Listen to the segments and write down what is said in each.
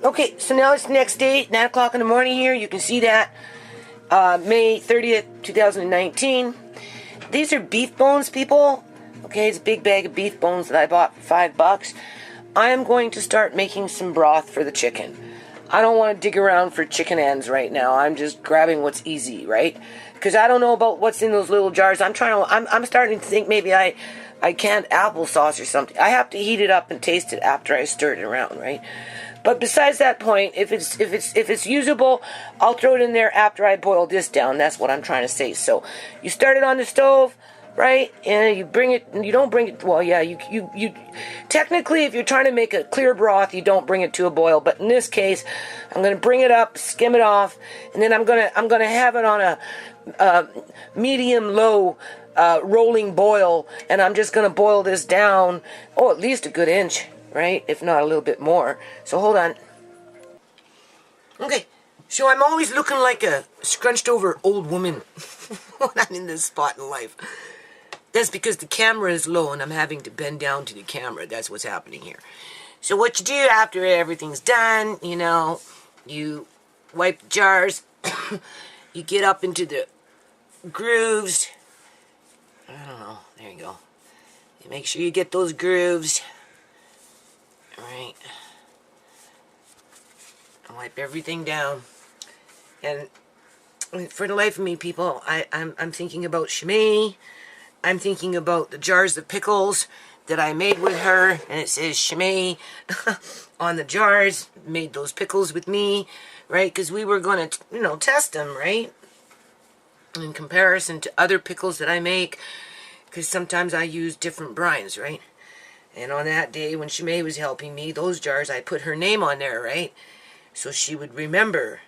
Okay, so now it's the next day, 9 o'clock in the morning here. You can see that. May 30th, 2019. These are beef bones, people. Okay, it's a big bag of beef bones that I bought for $5. I am going to start making some broth for the chicken. I don't want to dig around for chicken ends right now. I'm just grabbing what's easy, right? Because I don't know about what's in those little jars. I'm starting to think maybe I canned applesauce or something. I have to heat it up and taste it after I stir it around, right? But besides that point, if it's usable, I'll throw it in there after I boil this down. That's what I'm trying to say. So you start it on the stove, right? And you bring it. You don't bring it. Well, yeah, you technically, if you're trying to make a clear broth, you don't bring it to a boil. But in this case, I'm going to bring it up, skim it off, and then I'm gonna have it on a medium low rolling boil, and I'm just going to boil this down. Oh, at least a good inch. Right? If not a little bit more. So hold on. Okay. So I'm always looking like a scrunched over old woman when I'm in this spot in life. That's because the camera is low and I'm having to bend down to the camera. That's what's happening here. So what you do after everything's done, you wipe the jars. You get up into the grooves. I don't know. There you go. You make sure you get those grooves. Right, I wipe everything down, and for the life of me, people, I'm thinking about ShaMay. I'm thinking about the jars of pickles that I made with her, and it says ShaMay on the jars. Made those pickles with me, right? Because we were going to, test them, right? In comparison to other pickles that I make, because sometimes I use different brines, right? And on that day when ShaMay was helping me, those jars, I put her name on there, right? So she would remember.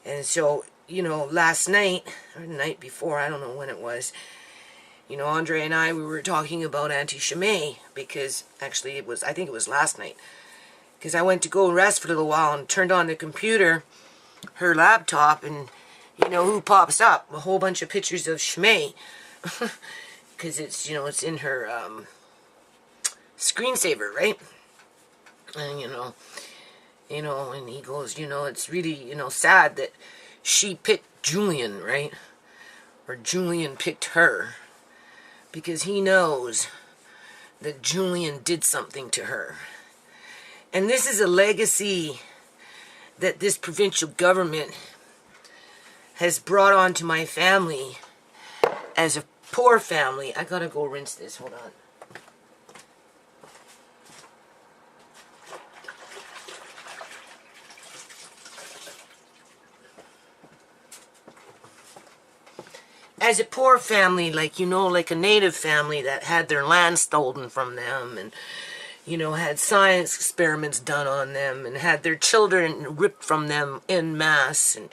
And so, last night, or the night before, I don't know when it was, Andre and I, we were talking about Auntie ShaMay, because actually I think it was last night. Because I went to go rest for a little while and turned on the computer, her laptop, and who pops up? A whole bunch of pictures of ShaMay. Because it's, it's in her, screensaver, right? And and he goes, it's really, sad that she picked Julian, right? Or Julian picked her, because he knows that Julian did something to her. And this is a legacy that this provincial government has brought on to my family as a poor family. I gotta go rinse this, hold on. As a poor family, like a native family that had their land stolen from them, and, had science experiments done on them, and had their children ripped from them en masse, and,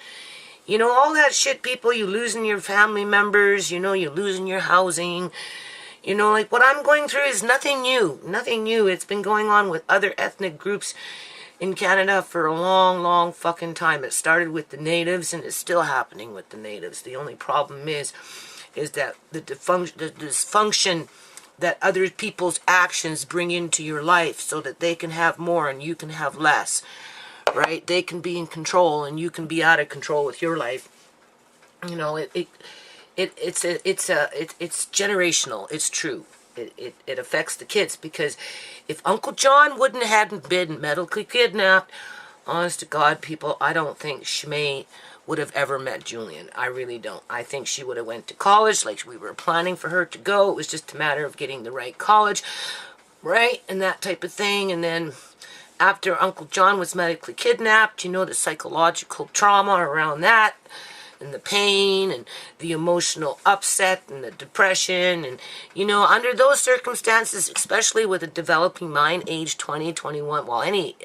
all that shit, people, you losing your family members, you're losing your housing, like what I'm going through is nothing new. It's been going on with other ethnic groups in Canada for a long, long fucking time. It started with the natives, and it's still happening with the natives. The only problem is that the dysfunction that other people's actions bring into your life, so that they can have more and you can have less, right? They can be in control and you can be out of control with your life. It's generational. It's true. It affects the kids, because if Uncle John hadn't been medically kidnapped, honest to God, people, I don't think ShaMay would have ever met Julian. I really don't. I think she would have went to college like we were planning for her to go. It was just a matter of getting the right college, right? And that type of thing. And then after Uncle John was medically kidnapped, the psychological trauma around that, and the pain and the emotional upset and the depression, and under those circumstances, especially with a developing mind, age 20, 21, well, any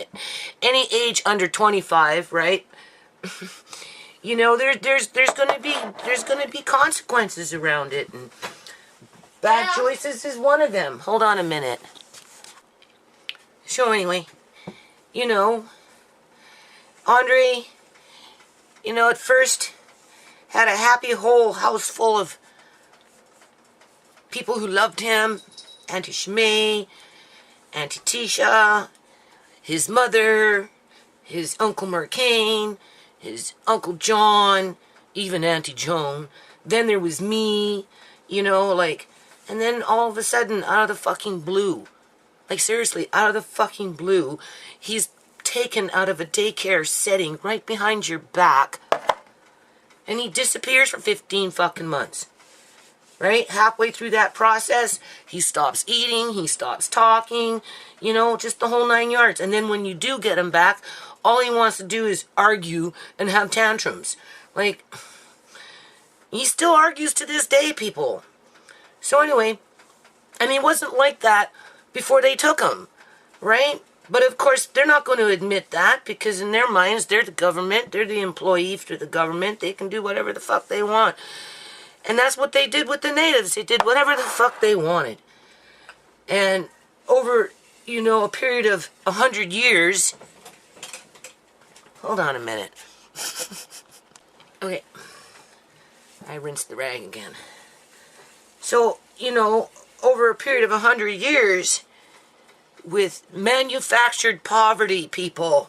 age under 25, right? There's gonna be consequences around it, and bad choices is one of them. Hold on a minute. So anyway, Andre, at first had a happy whole house full of people who loved him. Auntie ShaMay, Auntie Tisha, his mother, his Uncle Mercane, his Uncle John, even Auntie Joan. Then there was me, you know, like, and then all of a sudden, out of the fucking blue, like seriously, out of the fucking blue, he's taken out of a daycare setting right behind your back, and he disappears for 15 fucking months. Right? Halfway through that process, he stops eating, he stops talking, you know, just the whole 9 yards. And then when you do get him back, all he wants to do is argue and have tantrums. Like, he still argues to this day, people. So anyway, and he wasn't like that before they took him, right? But of course, they're not going to admit that, because in their minds, they're the government, they're the employee for the government, they can do whatever the fuck they want. And that's what they did with the natives. They did whatever the fuck they wanted. And over, you know, a period of 100 years... Hold on a minute. Okay. I rinsed the rag again. So, you know, over a period of 100 years, with manufactured poverty, people.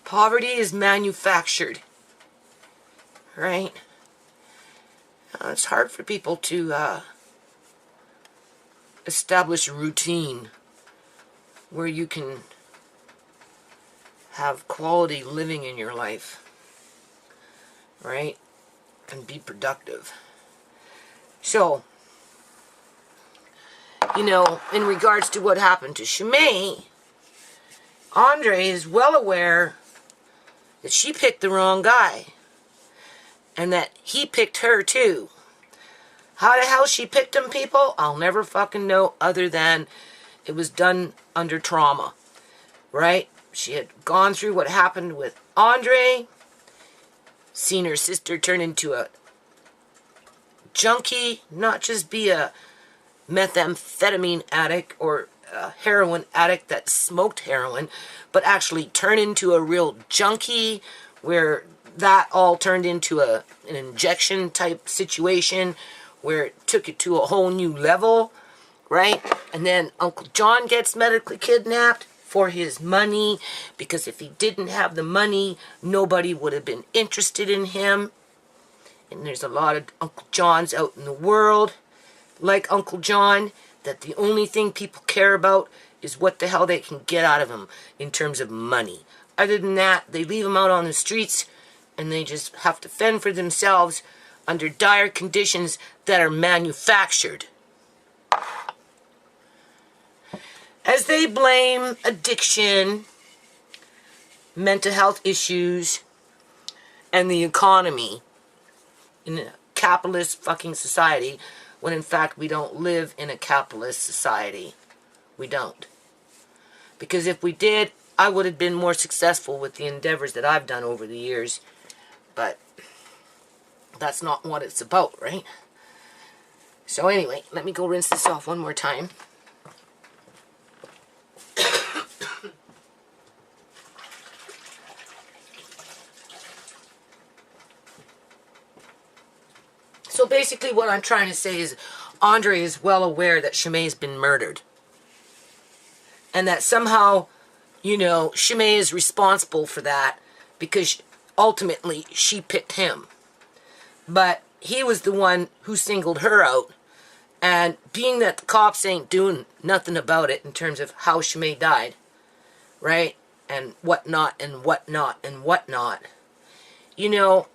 Poverty is manufactured. Right? It's hard for people to establish a routine where you can have quality living in your life, right? And be productive. So, you know, in regards to what happened to ShaMay, Andre is well aware that she picked the wrong guy. And that he picked her too. How the hell she picked him, people? I'll never fucking know, other than it was done under trauma. Right? She had gone through what happened with Andre. Seen her sister turn into a junkie. Not just be a methamphetamine addict or a heroin addict that smoked heroin. But actually turn into a real junkie, where that all turned into an injection type situation where it took it to a whole new level, right? And then Uncle John gets medically kidnapped for his money, because if he didn't have the money, nobody would have been interested in him. And there's a lot of Uncle Johns out in the world, like Uncle John, that the only thing people care about is what the hell they can get out of him in terms of money. Other than that, they leave him out on the streets, and they just have to fend for themselves under dire conditions that are manufactured. As they blame addiction, mental health issues, and the economy in a capitalist fucking society, when in fact we don't live in a capitalist society. We don't. Because if we did, I would have been more successful with the endeavors that I've done over the years. But that's not what it's about, right? So anyway, let me go rinse this off one more time. So basically what I'm trying to say is Andre is well aware that ShaMay's been murdered. And that somehow, you know, ShaMay is responsible for that, because ultimately she picked him. But he was the one who singled her out. And being that the cops ain't doing nothing about it in terms of how ShaMay died, right? And whatnot, and whatnot, and whatnot. You know,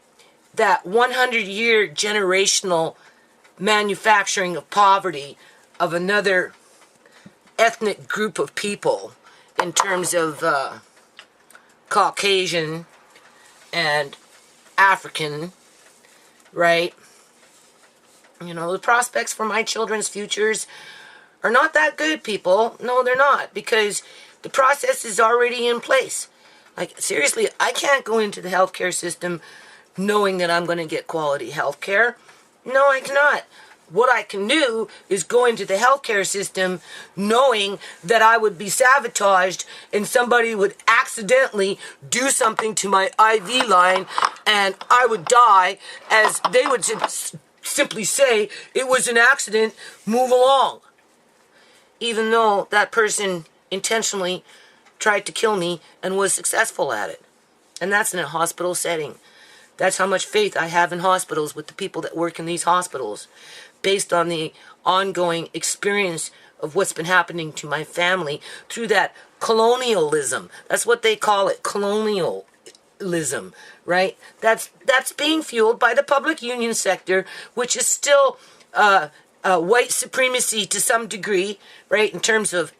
that 100-year generational manufacturing of poverty of another ethnic group of people in terms of Caucasian and African, right? You know, the prospects for my children's futures are not that good, people. No, they're not, because the process is already in place. Like, seriously, I can't go into the healthcare system knowing that I'm going to get quality healthcare. No, I cannot. What I can do is go into the healthcare system knowing that I would be sabotaged and somebody would accidentally do something to my IV line and I would die, as they would simply say, it was an accident, move along. Even though that person intentionally tried to kill me and was successful at it. And that's in a hospital setting. That's how much faith I have in hospitals with the people that work in these hospitals, based on the ongoing experience of what's been happening to my family through that colonialism. That's what they call it, colonialism, right? That's being fueled by the public union sector, which is still white supremacy to some degree, right? In terms of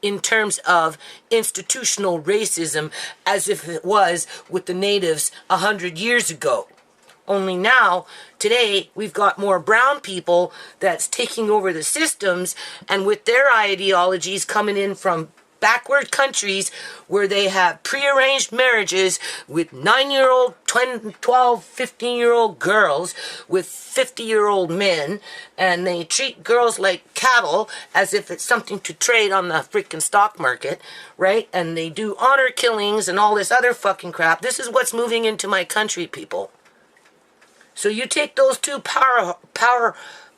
institutional racism, as if it was with the natives 100 years ago. Only now, today, we've got more brown people that's taking over the systems, and with their ideologies coming in from backward countries where they have prearranged marriages with 9-year-old, 12, 15-year-old girls with 50-year-old men, and they treat girls like cattle as if it's something to trade on the freaking stock market, right? And they do honor killings and all this other fucking crap. This is what's moving into my country, people. So you take those two power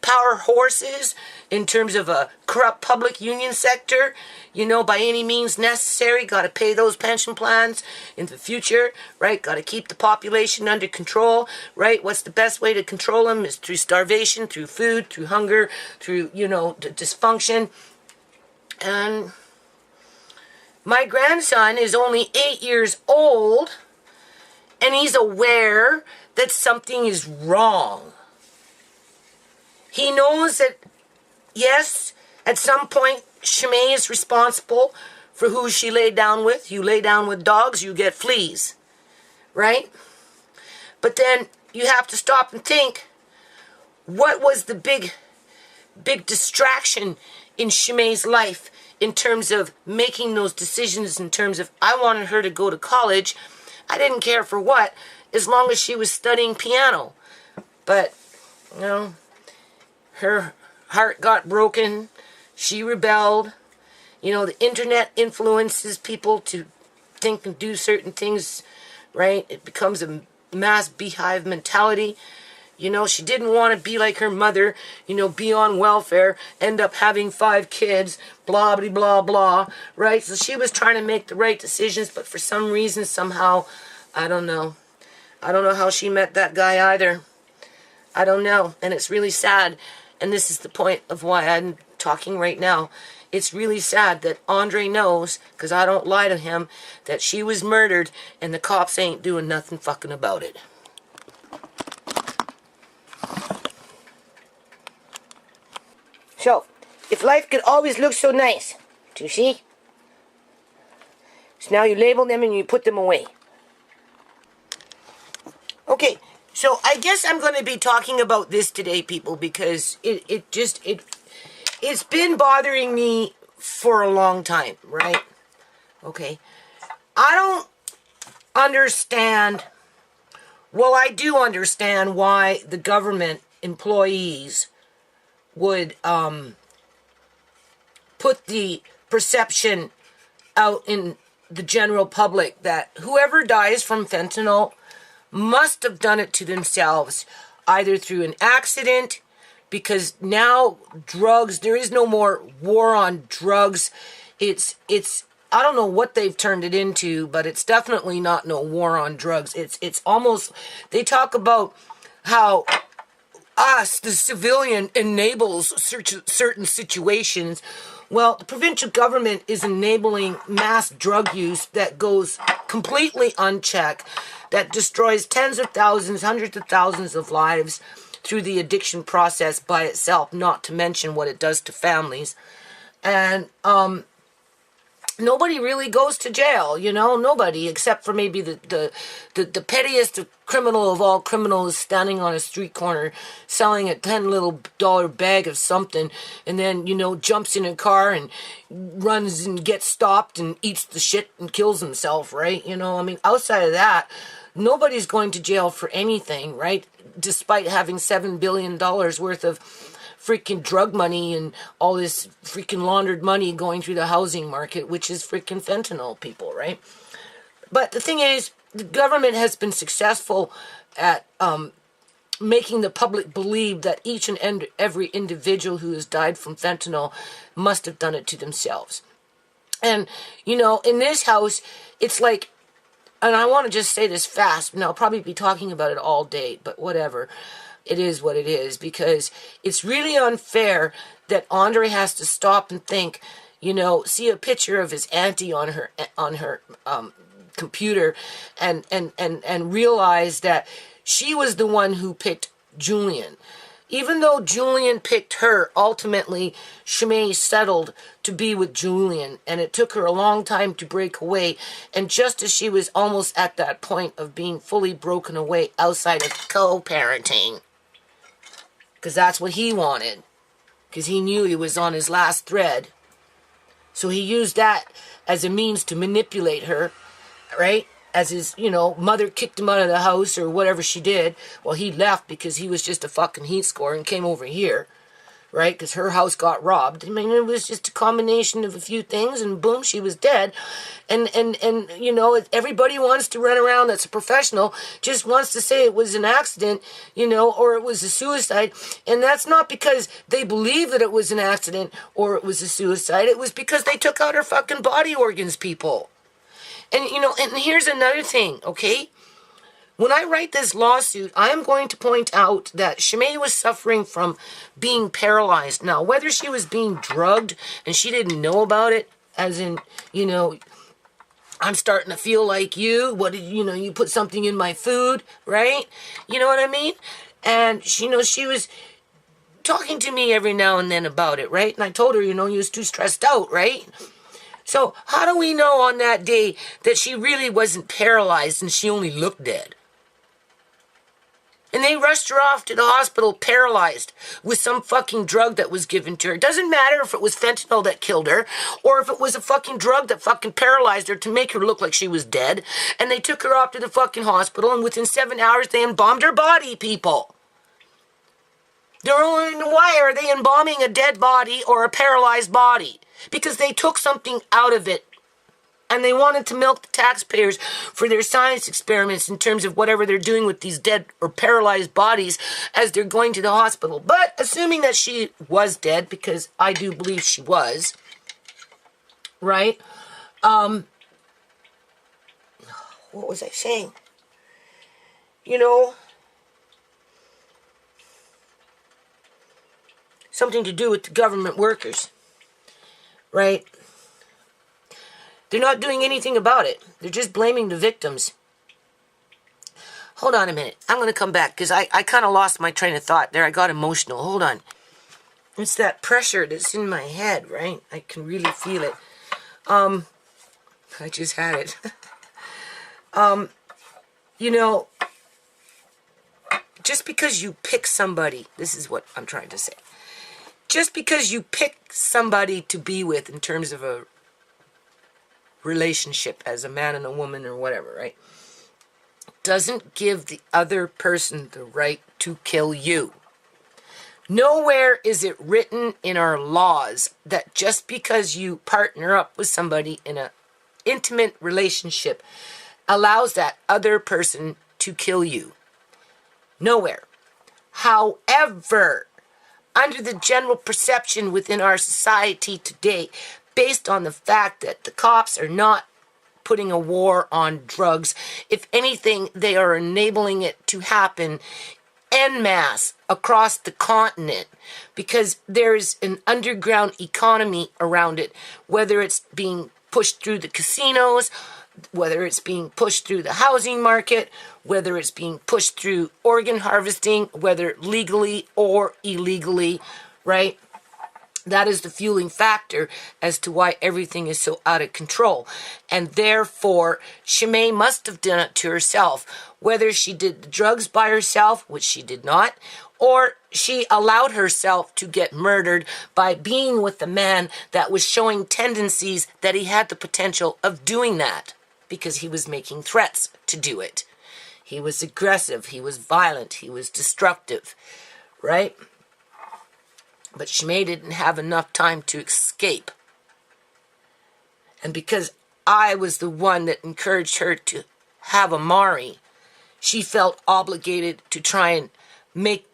horses in terms of a corrupt public union sector, by any means necessary, got to pay those pension plans in the future, right? Got to keep the population under control, right? What's the best way to control them is through starvation, through food, through hunger, through, dysfunction. And my grandson is only 8 years old, and he's aware that something is wrong. He knows that, yes, at some point, ShaMay is responsible for who she laid down with. You lay down with dogs, you get fleas, right? But then you have to stop and think, what was the big distraction in ShaMay's life in terms of making those decisions, in terms of, I wanted her to go to college. I didn't care for what, as long as she was studying piano. But, her heart got broken. She rebelled. The internet influences people to think and do certain things, right? It becomes a mass beehive mentality. She didn't want to be like her mother, be on welfare, end up having 5 kids, blah, blah, blah, blah, right? So she was trying to make the right decisions, but for some reason, somehow, I don't know. I don't know how she met that guy either. I don't know. And it's really sad. And this is the point of why I'm talking right now. It's really sad that Andre knows, because I don't lie to him, that she was murdered and the cops ain't doing nothing fucking about it. So, if life could always look so nice, do you see? So now you label them and you put them away. Okay, so I guess I'm going to be talking about this today, people, because it's been bothering me for a long time, right? Okay. I don't understand, well, I do understand why the government employees would put the perception out in the general public that whoever dies from fentanyl must have done it to themselves, either through an accident, because now drugs, there is no more war on drugs. It's I don't know what they've turned it into, but it's definitely not no war on drugs. It's almost, they talk about how us, the civilian, enables certain situations. Well, the provincial government is enabling mass drug use that goes completely unchecked, that destroys tens of thousands, hundreds of thousands of lives through the addiction process by itself, not to mention what it does to families. And nobody really goes to jail, nobody, except for maybe the pettiest criminal of all criminals standing on a street corner selling a $10 little bag of something, and then, jumps in a car and runs and gets stopped and eats the shit and kills himself, right? Outside of that, nobody's going to jail for anything, right? Despite having $7 billion worth of freaking drug money and all this freaking laundered money going through the housing market, which is freaking fentanyl, people, right? But the thing is, the government has been successful at making the public believe that each and every individual who has died from fentanyl must have done it to themselves. And, you know, in this house, it's like, and I want to just say this fast, and I'll probably be talking about it all day, but whatever. It is what it is, because it's really unfair that Andre has to stop and think, you know, see a picture of his auntie on her computer and realize that she was the one who picked Julian. Even though Julian picked her, ultimately, ShaMay settled to be with Julian, and it took her a long time to break away. And just as she was almost at that point of being fully broken away outside of co-parenting, because that's what he wanted, because he knew he was on his last thread. So he used that as a means to manipulate her, right? As his, you know, mother kicked him out of the house or whatever she did. Well, he left because he was just a fucking heat score and came over here, right? Because her house got robbed. I mean, it was just a combination of a few things, and boom, she was dead. And you know, everybody wants to run around that's a professional, just wants to say it was an accident, you know, or it was a suicide. And that's not because they believe that it was an accident or it was a suicide. It was because they took out her fucking body organs, people. And, you know, and here's another thing, okay? When I write this lawsuit, I am going to point out that ShaMay was suffering from being paralyzed. Now, whether she was being drugged and she didn't know about it, as in, you know, I'm starting to feel like you. What did, you know, you put something in my food, right? You know what I mean? And, you know, she was talking to me every now and then about it, right? And I told her, you know, you was too stressed out, right? So how do we know on that day that she really wasn't paralyzed and she only looked dead? And they rushed her off to the hospital paralyzed with some fucking drug that was given to her. It doesn't matter if it was fentanyl that killed her or if it was a fucking drug that fucking paralyzed her to make her look like she was dead. And they took her off to the fucking hospital, and within 7 hours they embalmed her body, people. Why are they embalming a dead body or a paralyzed body? Because they took something out of it, and they wanted to milk the taxpayers for their science experiments in terms of whatever they're doing with these dead or paralyzed bodies as they're going to the hospital. But assuming that she was dead, because I do believe she was, right? What was I saying? You know, something to do with the government workers. Right? They're not doing anything about it. They're just blaming the victims. Hold on a minute. I'm going to come back because I kind of lost my train of thought there. I got emotional. Hold on. It's that pressure that's in my head, right? I can really feel it. I just had it. You know, just because you pick somebody, this is what I'm trying to say. Just because you pick somebody to be with in terms of a relationship as a man and a woman or whatever, right, doesn't give the other person the right to kill you. Nowhere is it written in our laws that just because you partner up with somebody in an intimate relationship allows that other person to kill you. Nowhere. However, under the general perception within our society today, based on the fact that the cops are not putting a war on drugs, if anything, they are enabling it to happen en masse across the continent, because there's an underground economy around it, whether it's being pushed through the casinos, whether it's being pushed through the housing market, whether it's being pushed through organ harvesting, whether legally or illegally, right? That is the fueling factor as to why everything is so out of control. And therefore, ShaMay must have done it to herself, whether she did the drugs by herself, which she did not, or she allowed herself to get murdered by being with a man that was showing tendencies that he had the potential of doing that, because he was making threats to do it. He was aggressive, he was violent, he was destructive, right? But ShaMay didn't have enough time to escape. And because I was the one that encouraged her to have Amari, she felt obligated to try and make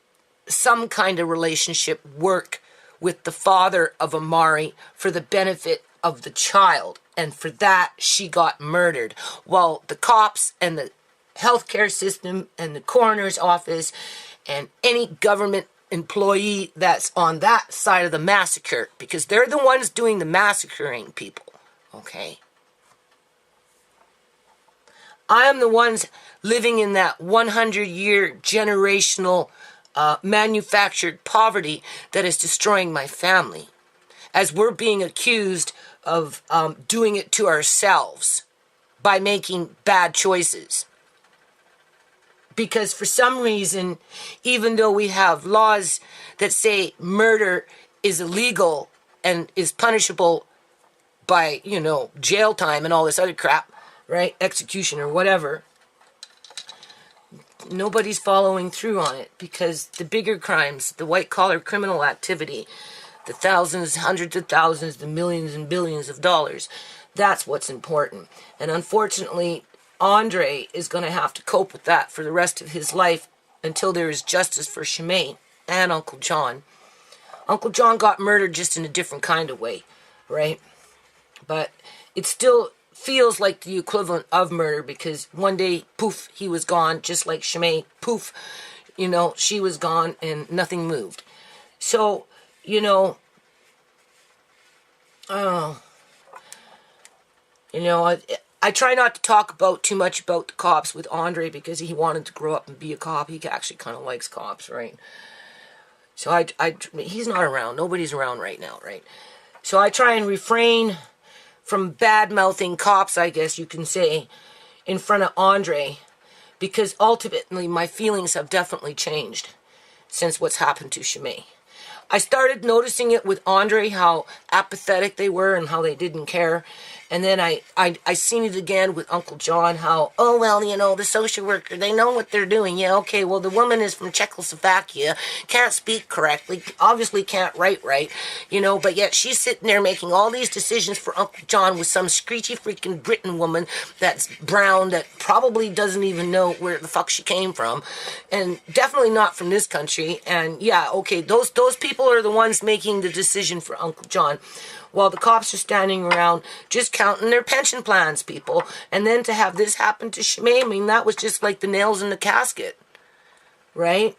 some kind of relationship work with the father of Amari for the benefit of the child. And for that, she got murdered. While the cops and the healthcare system and the coroner's office and any government employee that's on that side of the massacre, because they're the ones doing the massacring people, okay? I am the ones living in that 100-year generational manufactured poverty that is destroying my family, as we're being accused of doing it to ourselves by making bad choices. Because for some reason, even though we have laws that say murder is illegal and is punishable by, jail time and all this other crap, right? Execution or whatever, nobody's following through on it, because the bigger crimes, the white-collar criminal activity, the thousands, hundreds of thousands, the millions and billions of dollars, that's what's important. And unfortunately, Andre is going to have to cope with that for the rest of his life until there is justice for ShaMay and Uncle John. Uncle John got murdered just in a different kind of way, right? But it still feels like the equivalent of murder, because one day, poof, he was gone, just like ShaMay, poof, she was gone and nothing moved. So, I try not to talk too much about the cops with Andre, because he wanted to grow up and be a cop. He actually kind of likes cops, right? So he's not around. Nobody's around right now, right? So I try and refrain from bad-mouthing cops, I guess you can say, in front of Andre, because ultimately my feelings have definitely changed since what's happened to ShaMay. I started noticing it with Andre, how apathetic they were and how they didn't care. And then I seen it again with Uncle John, how, the social worker, they know what they're doing. Yeah, okay, well, the woman is from Czechoslovakia, can't speak correctly, obviously can't write right, but yet she's sitting there making all these decisions for Uncle John with some screechy freaking Britain woman that's brown, that probably doesn't even know where the fuck she came from, and definitely not from this country. And yeah, okay, those people are the ones making the decision for Uncle John, while the cops are standing around just counting their pension plans, people. And then to have this happen to ShaMay, that was just like the nails in the casket, right?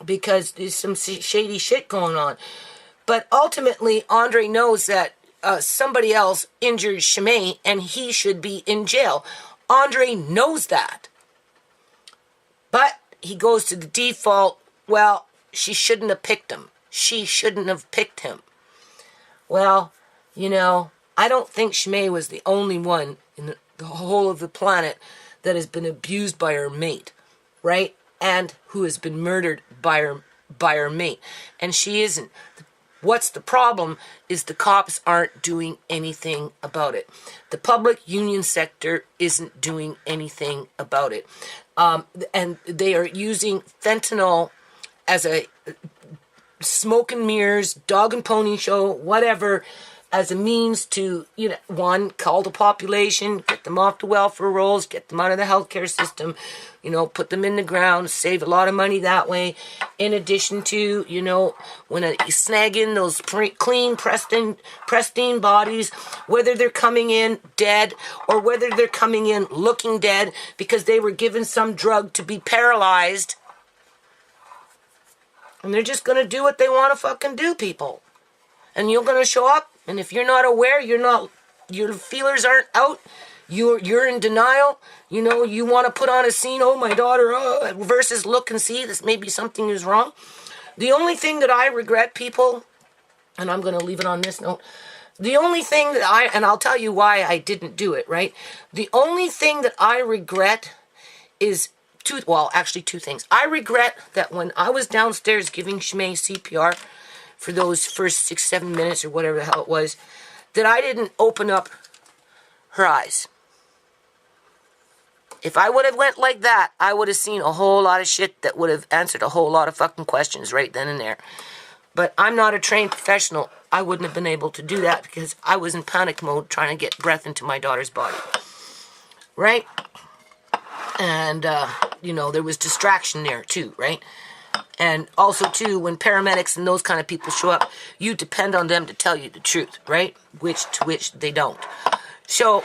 Because there's some shady shit going on. But ultimately, Andre knows that somebody else injured ShaMay and he should be in jail. Andre knows that. But he goes to the default, well, she shouldn't have picked him. She shouldn't have picked him. Well, I don't think ShaMay was the only one in the whole of the planet that has been abused by her mate, right? And who has been murdered by her mate. And she isn't. What's the problem is the cops aren't doing anything about it. The public union sector isn't doing anything about it. And they are using fentanyl as a smoke and mirrors, dog and pony show, whatever, as a means to, one, cull the population, get them off the welfare rolls, get them out of the healthcare system, put them in the ground, save a lot of money that way. In addition to, when you snag in those clean, pristine bodies, whether they're coming in dead or whether they're coming in looking dead because they were given some drug to be paralyzed, and they're just going to do what they want to fucking do, people. And you're going to show up, and if you're not aware, your feelers aren't out, you're in denial, you want to put on a scene, my daughter, versus look and see this, maybe something is wrong. The only thing that I regret, people, and I'm going to leave it on this note, the only thing that and I'll tell you why I didn't do it, right? The only thing that I regret is two things. I regret that when I was downstairs giving ShaMay CPR for those first 6-7 minutes or whatever the hell it was, that I didn't open up her eyes. If I would have went like that, I would have seen a whole lot of shit that would have answered a whole lot of fucking questions right then and there. But I'm not a trained professional. I wouldn't have been able to do that because I was in panic mode trying to get breath into my daughter's body. Right? And, there was distraction there too, right? And also, too, when paramedics and those kind of people show up, you depend on them to tell you the truth, right? Which they don't. So,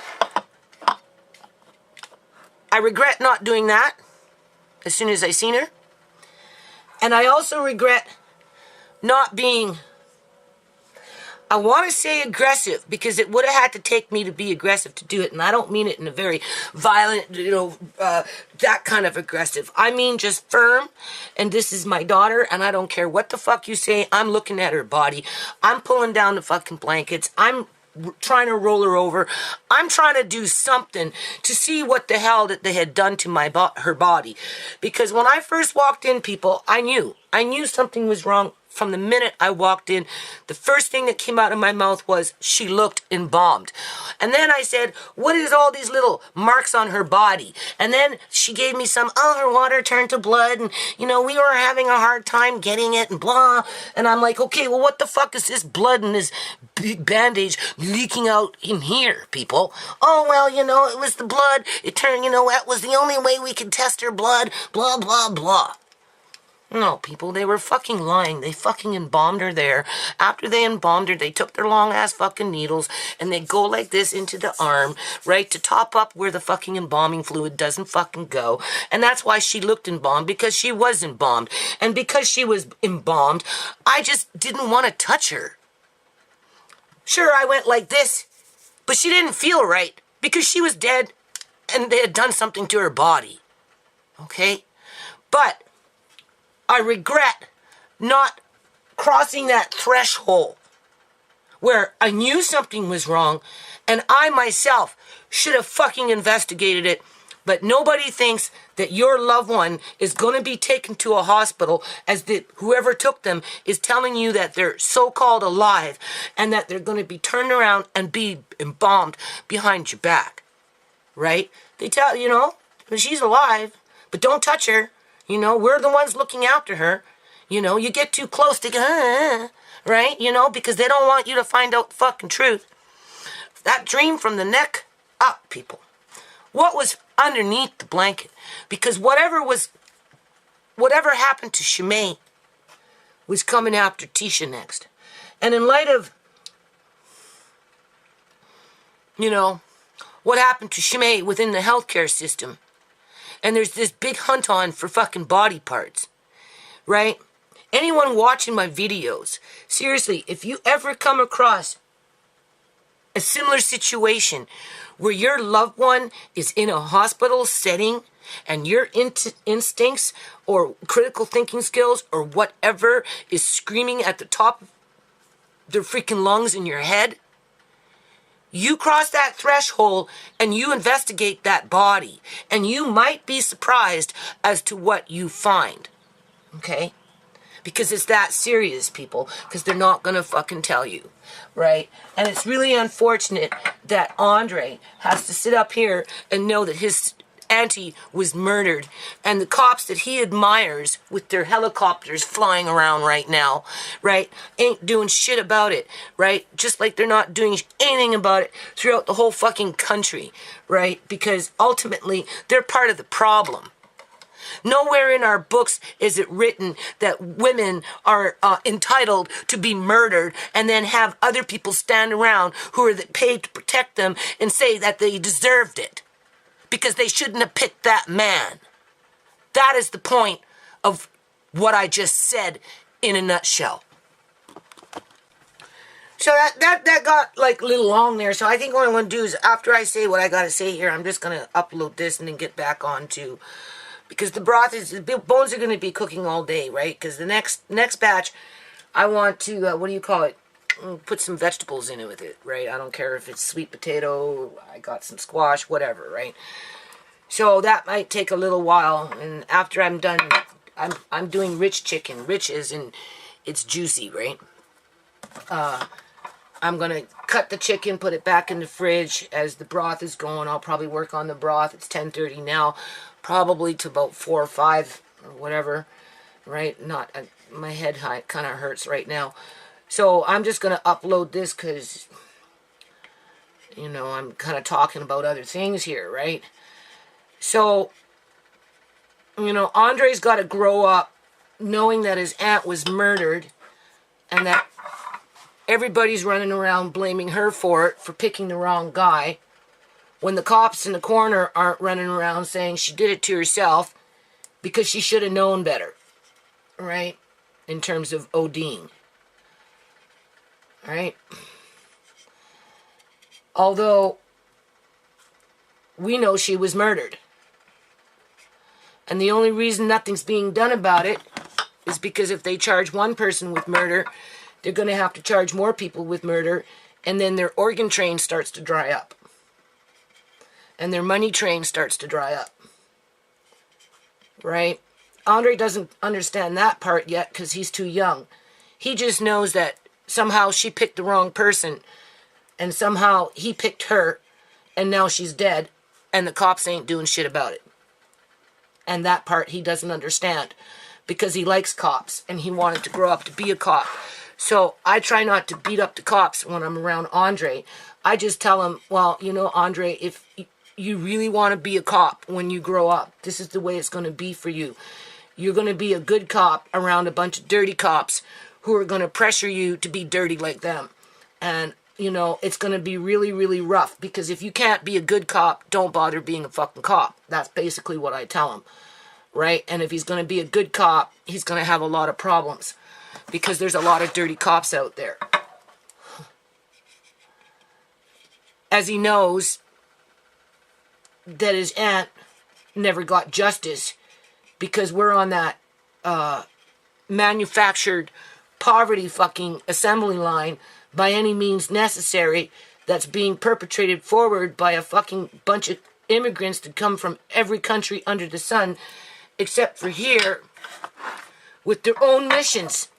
I regret not doing that as soon as I seen her. And I also regret not being, I want to say aggressive, because it would have had to take me to be aggressive to do it. And I don't mean it in a very violent, that kind of aggressive. I mean just firm. And this is my daughter, and I don't care what the fuck you say. I'm looking at her body. I'm pulling down the fucking blankets. I'm trying to roll her over. I'm trying to do something to see what the hell that they had done to her body. Because when I first walked in, people, I knew something was wrong. From the minute I walked in, the first thing that came out of my mouth was, she looked embalmed. And then I said, what is all these little marks on her body? And then she gave me some, her water turned to blood, and, we were having a hard time getting it, and blah. And I'm like, okay, well, what the fuck is this blood and this big bandage leaking out in here, people? Oh, well, it was the blood. It turned, that was the only way we could test her blood, blah, blah, blah. No, people, they were fucking lying. They fucking embalmed her there. After they embalmed her, they took their long-ass fucking needles, and they go like this into the arm, right, to top up where the fucking embalming fluid doesn't fucking go. And that's why she looked embalmed, because she was embalmed. And because she was embalmed, I just didn't want to touch her. Sure, I went like this, but she didn't feel right, because she was dead, and they had done something to her body. Okay? But I regret not crossing that threshold where I knew something was wrong, and I myself should have fucking investigated it. But nobody thinks that your loved one is going to be taken to a hospital as whoever took them is telling you that they're so-called alive and that they're going to be turned around and be embalmed behind your back. Right? They tell, she's alive, but don't touch her. We're the ones looking after her. You get too close to, right? Because they don't want you to find out the fucking truth. That dream from the neck up, people. What was underneath the blanket? Because whatever happened to ShaMay was coming after Tisha next. And in light of, what happened to ShaMay within the healthcare system, and there's this big hunt on for fucking body parts, right? Anyone watching my videos, seriously, if you ever come across a similar situation where your loved one is in a hospital setting and your instincts or critical thinking skills or whatever is screaming at the top of their freaking lungs in your head, you cross that threshold and you investigate that body, and you might be surprised as to what you find. Okay? Because it's that serious, people, because they're not going to fucking tell you, right? And it's really unfortunate that Andre has to sit up here and know that his auntie was murdered, and the cops that he admires with their helicopters flying around right now, right, ain't doing shit about it, right? Just like they're not doing anything about it throughout the whole fucking country, right? Because ultimately, they're part of the problem. Nowhere in our books is it written that women are entitled to be murdered and then have other people stand around who are paid to protect them and say that they deserved it because they shouldn't have picked that man. That is the point of what I just said in a nutshell. So that got like a little long there. So I think what I'm going to do is, after I say what I got to say here, I'm just going to upload this and then get back on to, because the bones are going to be cooking all day, right? Because the next batch, I want to, put some vegetables in it with it, right? I don't care if it's sweet potato, I got some squash, whatever, right? So that might take a little while, and after I'm done, I'm doing rich chicken. Rich is in, it's juicy, right? I'm going to cut the chicken, put it back in the fridge. As the broth is going, I'll probably work on the broth. It's 10:30 now, probably to about 4 or 5 or whatever, right? My head kind of hurts right now. So I'm just going to upload this because, I'm kind of talking about other things here, right? So, Andre's got to grow up knowing that his aunt was murdered and that everybody's running around blaming her for it, for picking the wrong guy, when the cops in the corner aren't running around saying she did it to herself because she should have known better, right? In terms of ODing, right? Although we know she was murdered. And the only reason nothing's being done about it is because if they charge one person with murder, they're going to have to charge more people with murder, and then their organ train starts to dry up. And their money train starts to dry up. Right? Andre doesn't understand that part yet because he's too young. He just knows that somehow she picked the wrong person, and somehow he picked her, and now she's dead, and the cops ain't doing shit about it. And that part he doesn't understand because he likes cops and he wanted to grow up to be a cop. So I try not to beat up the cops when I'm around Andre. I just tell him, well, you know, Andre, if you really want to be a cop when you grow up, this is the way it's going to be for you. You're going to be a good cop around a bunch of dirty cops who are going to pressure you to be dirty like them. And, you know, it's going to be really, really rough because if you can't be a good cop, don't bother being a fucking cop. That's basically what I tell him, right? And if he's going to be a good cop, he's going to have a lot of problems because there's a lot of dirty cops out there. As he knows that his aunt never got justice because we're on that manufactured poverty fucking assembly line by any means necessary that's being perpetrated forward by a fucking bunch of immigrants that come from every country under the sun except for here with their own missions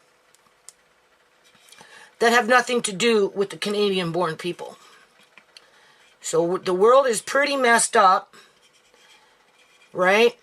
that have nothing to do with the Canadian-born people. So the world is pretty messed up, right?